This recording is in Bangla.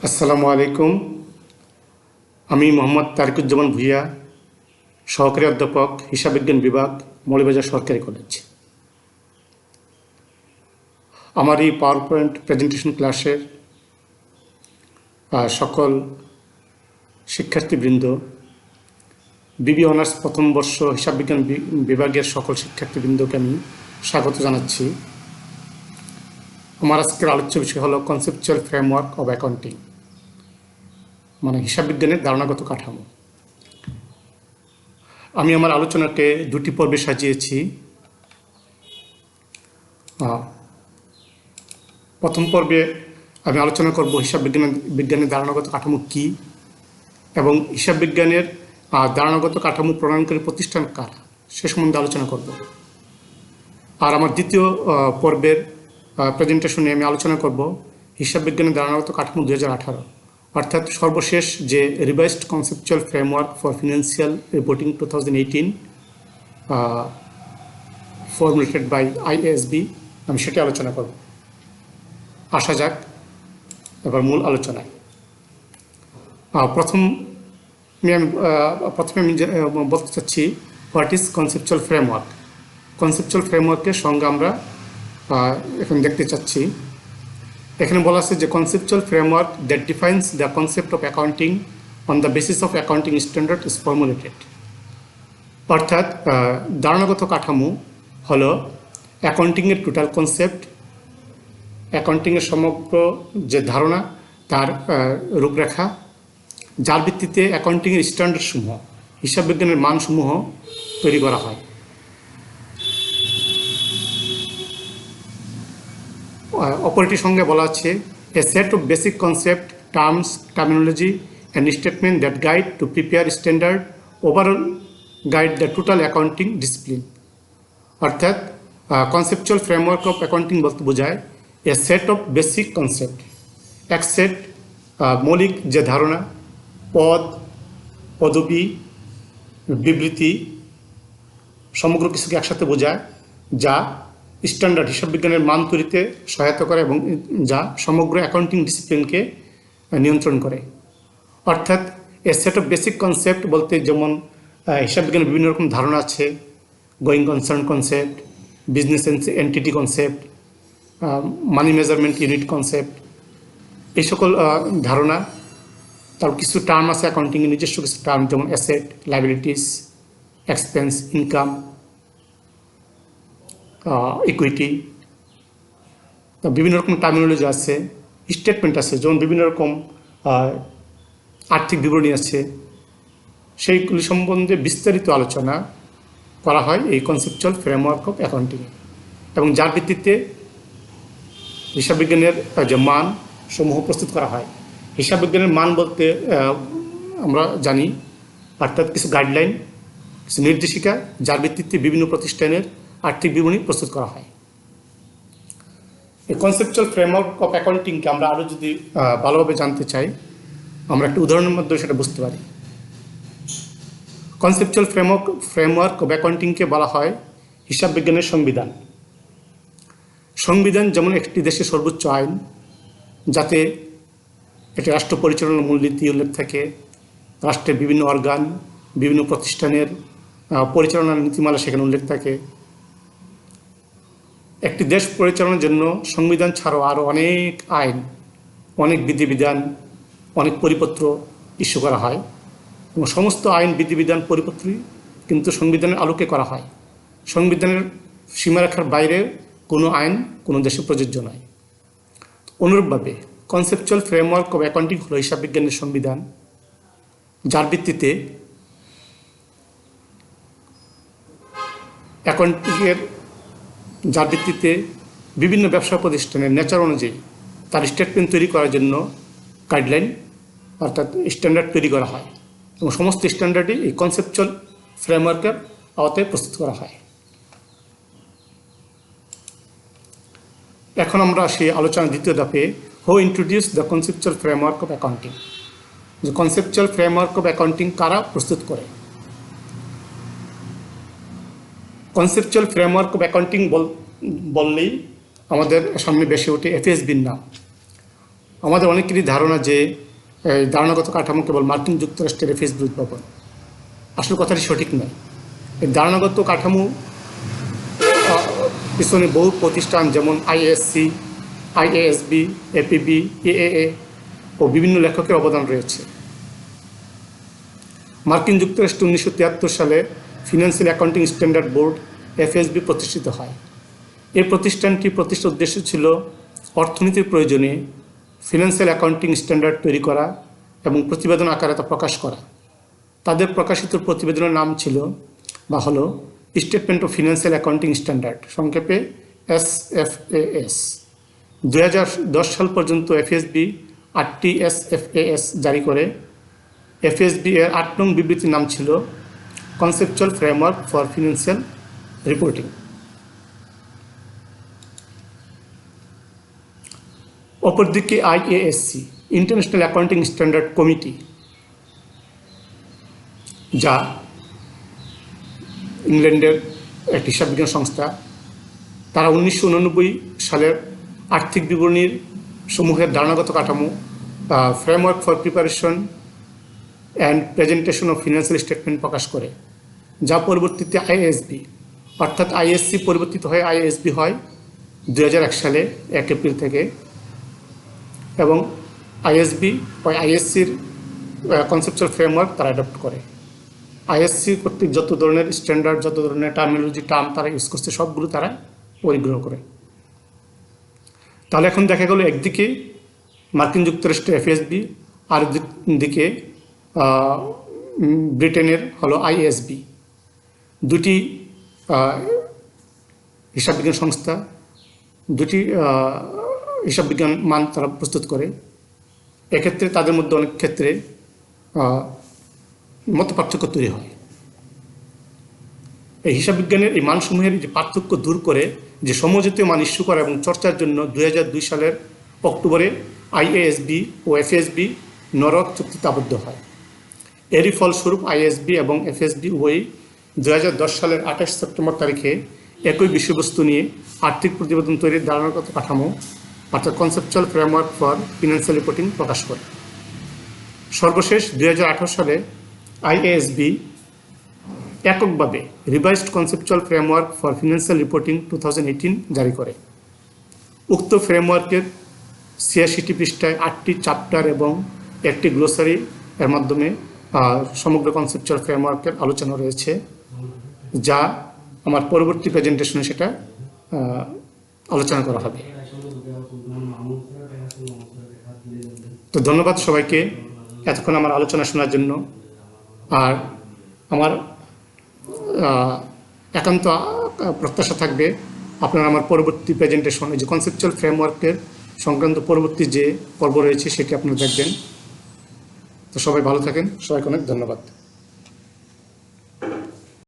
আসসালামু আলাইকুম। আমি মোহাম্মদ তারিকুজ্জামান ভূঁইয়া, সহকারী অধ্যাপক, হিসাব বিজ্ঞান বিভাগ, মৌলভীবাজার সরকারি কলেজ। আমার এই পাওয়ার পয়েন্ট প্রেজেন্টেশন ক্লাসের সকল শিক্ষার্থীবৃন্দ, বিবি অনার্স প্রথম বর্ষ হিসাব বিজ্ঞান বিভাগের সকল শিক্ষার্থীবৃন্দকে আমি স্বাগত জানাচ্ছি। আমার আজকের আলোচ্য বিষয় হলো কনসেপচুয়াল ফ্রেমওয়ার্ক অব অ্যাকাউন্টিং, মানে হিসাব বিজ্ঞানের ধারণাগত কাঠামো। আমি আমার আলোচনাকে দুটি পর্বে সাজিয়েছি। প্রথম পর্বে আমি আলোচনা করব হিসাব বিজ্ঞানের ধারণাগত কাঠামো কী এবং হিসাব বিজ্ঞানের ধারণাগত কাঠামো প্রণয়নকারী প্রতিষ্ঠান কারা, সে সম্বন্ধে আলোচনা করব। আর আমার দ্বিতীয় পর্বের প্রেজেন্টেশনে আমি আলোচনা করব হিসাব বিজ্ঞানের ধারণাগত কাঠামো 2018, অর্থাৎ সর্বশেষ যে revised conceptual framework for financial reporting 2018 formulated by ISB, আমি সেটি আলোচনা করব। আসা যাক এবার মূল আলোচনায়। প্রথমে আমি বলতে চাচ্ছি what is conceptual framework. Conceptual ফ্রেমওয়ার্কের সঙ্গে আমরা এখন দেখতে চাচ্ছি। এখানে বলা আছে যে conceptual framework that defines the concept of accounting on the basis of accounting standard is formulated. অর্থাৎ ধারণাগত কাঠামো হলো অ্যাকাউন্টিংয়ের টোটাল কনসেপ্ট, অ্যাকাউন্টিংয়ের সমগ্র যে ধারণা তার রূপরেখা, যার ভিত্তিতে অ্যাকাউন্টিংয়ের স্ট্যান্ডার্ডসমূহ, হিসাব বিজ্ঞানের মানসমূহ তৈরি করা হয়। অপরটির সঙ্গে বলা আছে a set of basic concept, terms, terminology and statement that guide to prepare standard overall guide the total accounting discipline. অর্থাৎ কনসেপচুয়াল ফ্রেমওয়ার্ক অফ অ্যাকাউন্টিং বলতে বোঝায় a set of basic concept, এক সেট মৌলিক যে ধারণা, পদ, পদবি, বিবৃতি, সমগ্র কিছুকে একসাথে বোঝায়, যা স্ট্যান্ডার্ড হিসাব বিজ্ঞানের মান তৈরিতে সহায়তা করে এবং যা সমগ্র অ্যাকাউন্টিং ডিসিপ্লিনকে নিয়ন্ত্রণ করে। অর্থাৎ a set of basic concept বলতে যেমন হিসাব বিজ্ঞানের বিভিন্ন রকম ধারণা আছে, going concern concept, business entity concept, money measurement unit concept, এই সকল ধারণা। তার কিছু টার্ম আছে অ্যাকাউন্টিংয়ের নিজস্ব কিছু টার্ম, যেমন asset, liabilities, expense, income, equity. বিভিন্ন রকম টার্মিনোলজি আছে, স্টেটমেন্ট আছে, যেমন বিভিন্ন রকম আর্থিক বিবরণী আছে। সেইগুলি সম্বন্ধে বিস্তারিত আলোচনা করা হয় এই কনসেপচুয়াল ফ্রেমওয়ার্ক অফ অ্যাকাউন্টিংয়ে, এবং যার ভিত্তিতে হিসাব বিজ্ঞানের যে মান সমূহ প্রস্তুত করা হয়। হিসাব বিজ্ঞানের মান বলতে আমরা জানি, অর্থাৎ কিছু গাইডলাইন, কিছু নির্দেশিকা, যার ভিত্তিতে বিভিন্ন প্রতিষ্ঠানের আর্থিক বিবরণী প্রস্তুত করা হয়। এই কনসেপচুয়াল ফ্রেমওয়ার্ক অফ অ্যাকাউন্টিংকে আমরা আরও যদি ভালোভাবে জানতে চাই, আমরা একটা উদাহরণের মাধ্যমে সেটা বুঝতে পারি। কনসেপচুয়াল ফ্রেমওয়ার্ক অফ অ্যাকাউন্টিংকে বলা হয় হিসাব বিজ্ঞানের সংবিধান। সংবিধান যেমন একটি দেশের সর্বোচ্চ আইন, যাতে একটি রাষ্ট্র পরিচালনার মূলনীতি উল্লেখ থাকে, রাষ্ট্রের বিভিন্ন অর্গান, বিভিন্ন প্রতিষ্ঠানের পরিচালনার নীতিমালা সেখানে উল্লেখ থাকে। একটি দেশ পরিচালনার জন্য সংবিধান ছাড়াও আরও অনেক আইন, অনেক বিধিবিধান, অনেক পরিপত্র ইস্যু করা হয়, এবং সমস্ত আইন, বিধিবিধান, পরিপত্রই কিন্তু সংবিধানের আলোকে করা হয়। সংবিধানের সীমারেখার বাইরে কোনো আইন কোনো দেশে প্রযোজ্য নয়। অনুরূপভাবে কনসেপচুয়াল ফ্রেমওয়ার্ক অব অ্যাকাউন্টিং হল হিসাব বিজ্ঞানের সংবিধান, যার ভিত্তিতে বিভিন্ন ব্যবসা প্রতিষ্ঠানের নেচার অনুযায়ী তার স্টেটমেন্ট তৈরি করার জন্য গাইডলাইন, অর্থাৎ স্ট্যান্ডার্ড তৈরি করা হয়, এবং সমস্ত স্ট্যান্ডার্ডই এই কনসেপচুয়াল ফ্রেমওয়ার্কের আওতায় প্রস্তুত করা হয়। এখন আমরা সেই আলোচনার দ্বিতীয় ধাপে, হু introduce the conceptual framework of accounting. যে কনসেপচুয়াল ফ্রেমওয়ার্ক অফ অ্যাকাউন্টিং কারা প্রস্তুত করে। কনসেপচুয়াল ফ্রেমওয়ার্ক অফ অ্যাকাউন্টিং বললেই আমাদের সামনে বেশি ওঠে এফএসবির নাম। আমাদের অনেকেরই ধারণা যে এই ধারণাগত কাঠামো কেবল মার্কিন যুক্তরাষ্ট্রের এফএসবি উদ্ভাবন। আসল কথাটি সঠিক নয়। এই ধারণাগত কাঠামো পিছনে বহু প্রতিষ্ঠান যেমন আইএসসি, আইএএসবি, এপিবি, এএএ ও বিভিন্ন লেখকের অবদান রয়েছে। মার্কিন যুক্তরাষ্ট্রে 1973 সালে financial accounting standard board FSB প্রতিষ্ঠিত হয়। এই প্রতিষ্ঠানটি প্রতিষ্ঠার উদ্দেশ্য ছিল অর্থনীতির প্রয়োজনে ফিনান্সিয়াল অ্যাকাউন্টিং স্ট্যান্ডার্ড তৈরি করা এবং প্রতিবেদন আকারে তা প্রকাশ করা। তাদের প্রকাশিত প্রতিবেদনের নাম ছিল বা হলো statement of financial accounting standard, সংক্ষেপে SFAS। 2010 সাল পর্যন্ত এফএসবি 8টি SFAS জারি করে। এফএসবি এর 8 নং বিবৃতির নাম ছিল conceptual framework for financial reporting. অপরদিকে IASC, international accounting standard committee, যা ইংল্যান্ডের একটি হিসাববিজ্ঞান সংস্থা, তারা 1989 সালের আর্থিক বিবরণীর সমূহের ধারণাগত কাঠামো framework for preparation and presentation of financial statement প্রকাশ করে, যা পরবর্তীতে আইএসবি অর্থাৎ আইএসসি পরিবর্তিত হয়ে আইএসবি হয় 2001 সালে 1 এপ্রিল থেকে। এবং আইএসবি বা আইএসসির কনসেপচুয়াল ফ্রেমওয়ার্ক তারা অ্যাডপ্ট করে। আইএসসি কর্তৃক যত ধরনের স্ট্যান্ডার্ড, যত ধরনের টার্মিনোলজি টার্ম তারা ইউজ করছে সবগুলো তারা পরিগ্রহ করে। তাহলে এখন দেখা গেল একদিকে মার্কিন যুক্তরাষ্ট্রের এফএসবি, আর দিকে ব্রিটেনের হলো আইএসবি। দুটি হিসাববিজ্ঞান সংস্থা, দুটি হিসাববিজ্ঞান মান তারা প্রস্তুত করে। এক্ষেত্রে তাদের মধ্যে অনেক ক্ষেত্রে মত পার্থক্য তৈরি হয়। এই হিসাববিজ্ঞানের এই মানসমূহের যে পার্থক্য দূর করে যে সমজাতীয় মান ইস্যু করা এবং চর্চার জন্য 2002 সালের অক্টোবরে আইএএসবি ও এফএসবি নরক চুক্তিতে আবদ্ধ হয়। এরই ফলস্বরূপ আইএসবি এবং এফএসবি উভয়ই 2010 সালের 28 সেপ্টেম্বর তারিখে একই বিষয়বস্তু নিয়ে আর্থিক প্রতিবেদন তৈরির ধারণাগত কাঠামো অর্থাৎ conceptual framework for financial reporting প্রকাশ করে। সর্বশেষ 2018 সালে আইএএসবি এককভাবে revised conceptual framework for financial reporting 2018 জারি করে। উক্ত ফ্রেমওয়ার্কের 86টি পৃষ্ঠায় 8টি চ্যাপ্টার এবং একটি গ্লোসারি এর মাধ্যমে সমগ্র কনসেপচুয়াল ফ্রেমওয়ার্কের আলোচনা রয়েছে, যা আমার পরবর্তী প্রেজেন্টেশনে সেটা আলোচনা করা হবে। তো ধন্যবাদ সবাইকে এতক্ষণ আমার আলোচনা শোনার জন্য। আর আমার একান্ত প্রত্যাশা থাকবে আপনারা আমার পরবর্তী প্রেজেন্টেশন, এই যে কনসেপচুয়াল ফ্রেমওয়ার্কের সংক্রান্ত পরবর্তী যে পর্ব রয়েছে সেটি আপনারা দেখবেন। তো সবাই ভালো থাকেন, সবাইকে অনেক ধন্যবাদ।